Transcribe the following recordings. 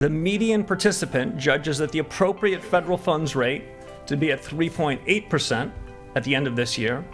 The median participant judges that the appropriate federal funds rate to be at 3.8% at the end of this year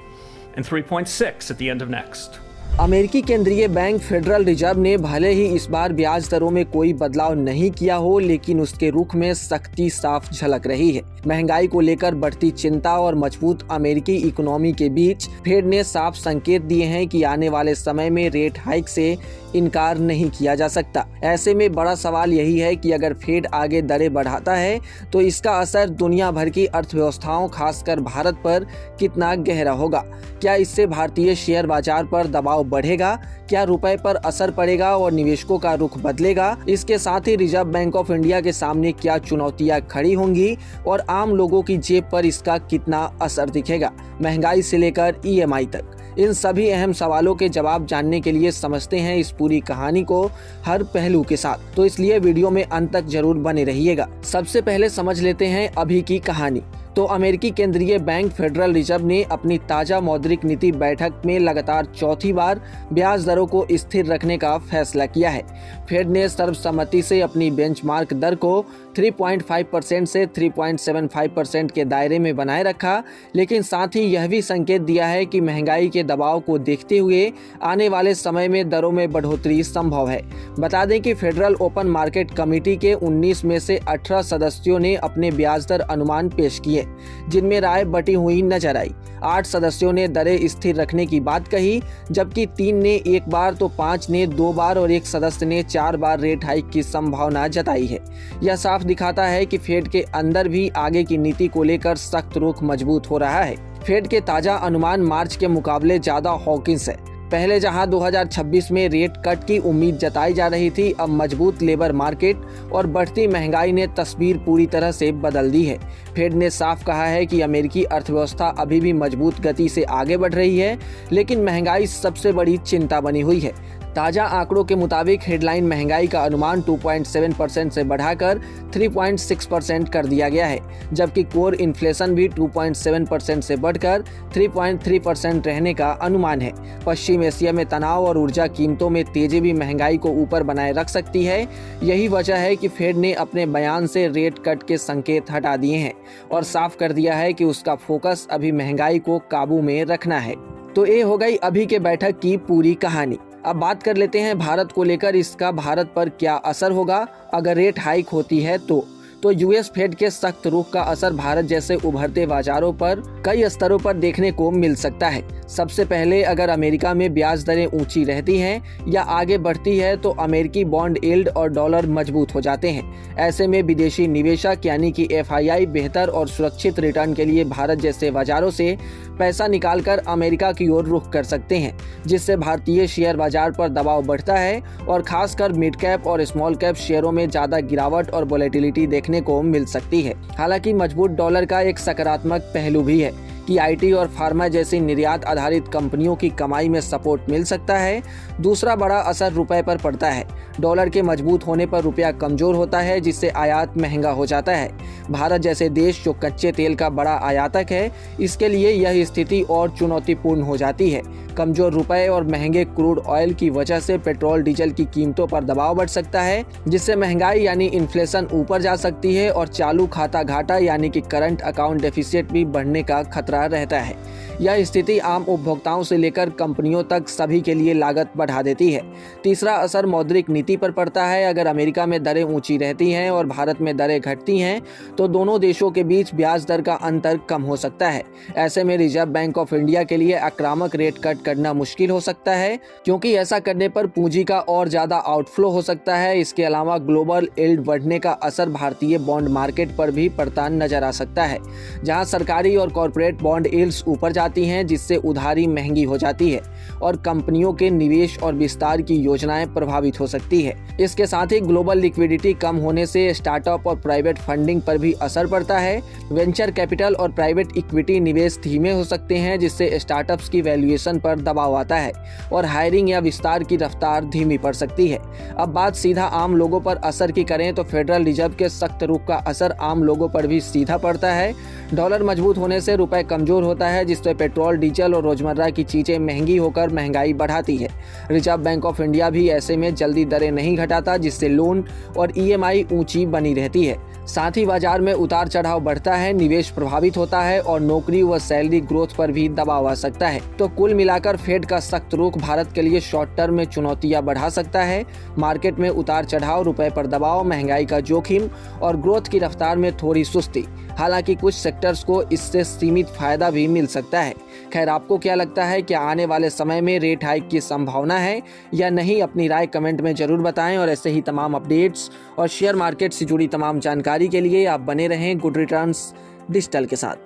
and 3.6% at the end of next. अमेरिकी केंद्रीय bank federal reserve ने भले ही इस बार ब्याज दरों में कोई बदलाव नहीं किया हो, लेकिन उसके रुख में सख्ती साफ झलक रही है। महंगाई को लेकर बढ़ती चिंता और मजबूत अमेरिकी इकोनॉमी के बीच फेड ने साफ संकेत दिए हैं कि आने वाले समय में रेट हाइक से इनकार नहीं किया जा सकता। ऐसे में बड़ा सवाल यही है कि अगर फेड आगे दरें बढ़ाता है तो इसका असर दुनिया भर की अर्थव्यवस्थाओं, खासकर भारत पर कितना गहरा होगा। क्या इससे भारतीय शेयर बाजार पर दबाव बढ़ेगा? क्या रुपए पर असर पड़ेगा और निवेशकों का रुख बदलेगा? इसके साथ ही रिजर्व बैंक ऑफ इंडिया के सामने क्या चुनौतियां खड़ी होंगी और आम लोगों की जेब पर इसका कितना असर दिखेगा? महंगाई से लेकर ईएमआई तक, इन सभी अहम सवालों के जवाब जानने के लिए समझते हैं इस पूरी कहानी को हर पहलू के साथ, तो इसलिए वीडियो में अंत तक जरूर बने रहिएगा। सबसे पहले समझ लेते हैं अभी की कहानी। तो अमेरिकी केंद्रीय बैंक फेडरल रिजर्व ने अपनी ताजा मौद्रिक नीति बैठक में लगातार चौथी बार ब्याज दरों को स्थिर रखने का फैसला किया है। फेड ने सर्वसम्मति से अपनी बेंचमार्क दर को 3.5% से 3.75% के दायरे में बनाए रखा, लेकिन साथ ही यह भी संकेत दिया है कि महंगाई के दबाव को देखते हुए आने वाले समय में दरों में बढ़ोतरी संभव है। बता दें कि फेडरल ओपन मार्केट कमेटी के 19 में से 18 सदस्यों ने अपने ब्याज दर अनुमान पेश किए, जिनमें राय बटी हुई नजर आई। 8 सदस्यों ने दरें स्थिर रखने की बात कही, जबकि 3 ने एक बार तो 5 ने 2 बार और 1 सदस्य ने 4 बार रेट हाइक की संभावना जताई है। यह साफ दिखाता है कि फेड के अंदर भी आगे की नीति को लेकर सख्त रुख मजबूत हो रहा है। फेड के ताजा अनुमान मार्च के मुकाबले ज्यादा हॉकिंस है। पहले जहां 2026 में रेट कट की उम्मीद जताई जा रही थी, अब मजबूत लेबर मार्केट और बढ़ती महंगाई ने तस्वीर पूरी तरह से बदल दी है। फेड ने साफ कहा है कि अमेरिकी अर्थव्यवस्था अभी भी मजबूत गति से आगे बढ़ रही है, लेकिन महंगाई सबसे बड़ी चिंता बनी हुई है। ताजा आंकड़ों के मुताबिक हेडलाइन महंगाई का अनुमान 2.7% से बढ़ाकर 3.6% कर दिया गया है, जबकि कोर इन्फ्लेशन भी 2.7% से बढ़कर 3.3% रहने का अनुमान है। पश्चिम एशिया में तनाव और ऊर्जा कीमतों में तेजी भी महंगाई को ऊपर बनाए रख सकती है। यही वजह है कि फेड ने अपने बयान से रेट कट के संकेत हटा दिए हैं और साफ कर दिया है कि उसका फोकस अभी महंगाई को काबू में रखना है। तो ये हो गई अभी के बैठक की पूरी कहानी। अब बात कर लेते हैं भारत को लेकर, इसका भारत पर क्या असर होगा अगर रेट हाइक होती है तो यूएस फेड के सख्त रुख का असर भारत जैसे उभरते बाजारों पर कई स्तरों पर देखने को मिल सकता है। सबसे पहले, अगर अमेरिका में ब्याज दरें ऊंची रहती हैं या आगे बढ़ती है तो अमेरिकी बॉन्ड यील्ड और डॉलर मजबूत हो जाते हैं। ऐसे में विदेशी निवेशक यानी कि एफआईआई बेहतर और सुरक्षित रिटर्न के लिए भारत जैसे बाजारों से पैसा निकालकर अमेरिका की ओर रुख कर सकते हैं, जिससे भारतीय शेयर बाजार पर दबाव बढ़ता है और खासकर मिड कैप और स्मॉल कैप शेयरों में ज्यादा गिरावट और वोलेटिलिटी देखने को मिल सकती है। हालांकि मजबूत डॉलर का एक सकारात्मक पहलू भी है कि आईटी और फार्मा जैसी निर्यात आधारित कंपनियों की कमाई में सपोर्ट मिल सकता है। दूसरा बड़ा असर रुपए पर पड़ता है। डॉलर के मजबूत होने पर रुपया कमजोर होता है, जिससे आयात महंगा हो जाता है। भारत जैसे देश जो कच्चे तेल का बड़ा आयातक है, इसके लिए यह स्थिति और चुनौतीपूर्ण हो जाती है। कमजोर रुपए और महंगे क्रूड ऑयल की वजह से पेट्रोल डीजल की कीमतों पर दबाव बढ़ सकता है, जिससे महंगाई यानी इन्फ्लेशन ऊपर जा सकती है और चालू खाता घाटा यानी कि करंट अकाउंट डेफिसिट भी बढ़ने का खतरा रहता है। यह स्थिति आम उपभोक्ताओं से लेकर कंपनियों तक सभी के लिए लागत बढ़ा देती है। तीसरा असर मौद्रिक नीति पर पड़ता है। अगर अमेरिका में दरें ऊंची रहती हैं और भारत में दरें घटती हैं तो दोनों देशों के बीच ब्याज दर का अंतर कम हो सकता है। ऐसे में रिजर्व बैंक ऑफ इंडिया के लिए आक्रामक रेट कट करना मुश्किल हो सकता है, क्योंकि ऐसा करने पर पूंजी का और ज्यादा आउटफ्लो हो सकता है। इसके अलावा ग्लोबल यील्ड बढ़ने का असर भारतीय बॉन्ड मार्केट पर भी पड़ता नजर आ सकता है, जहां सरकारी और कॉर्पोरेट बॉन्ड यील्ड्स ऊपर जाती हैं, जिससे उधारी महंगी हो जाती है और कंपनियों के निवेश और विस्तार की योजनाएं प्रभावित हो सकती है। इसके साथ ही ग्लोबल लिक्विडिटी कम होने से स्टार्टअप और प्राइवेट फंडिंग पर भी असर पड़ता है। वेंचर कैपिटल और प्राइवेट इक्विटी निवेश धीमे हो सकते हैं, जिससे स्टार्टअप्स की वैल्यूएशन पर दबाव आता है और हायरिंग या विस्तार की रफ्तार धीमी पड़ सकती है। अब बात सीधा आम लोगों पर असर की करें तो फेडरल रिजर्व के सख्त रुख का असर आम लोगों पर भी सीधा पड़ता है। डॉलर मजबूत होने से रुपए कमजोर होता है, जिससे पेट्रोल, डीजल और रोजमर्रा की चीजें महंगी होकर महंगाई बढ़ाती है। रिजर्व बैंक ऑफ इंडिया भी ऐसे में जल्दी दरें नहीं घटाता, जिससे लोन और ईएमआई ऊंची बनी रहती है। साथ ही बाजार में उतार चढ़ाव बढ़ता है, निवेश प्रभावित होता है और नौकरी व सैलरी ग्रोथ पर भी दबाव आ सकता है। तो कुल मिलाकर फेड का सख्त रुख भारत के लिए शॉर्ट टर्म में चुनौतियां बढ़ा सकता है। मार्केट में उतार चढ़ाव, रुपए पर दबाव, महंगाई का जोखिम और ग्रोथ की रफ्तार में थोड़ी सुस्ती। हालांकि कुछ सेक्टर्स को इससे सीमित फायदा भी मिल सकता है। खैर, आपको क्या लगता है, क्या आने वाले समय में रेट हाइक की संभावना है या नहीं? अपनी राय कमेंट में जरूर बताएं और ऐसे ही तमाम अपडेट्स और शेयर मार्केट से जुड़ी तमाम जानकारी के लिए आप बने रहें गुड रिटर्न्स डिजिटल के साथ।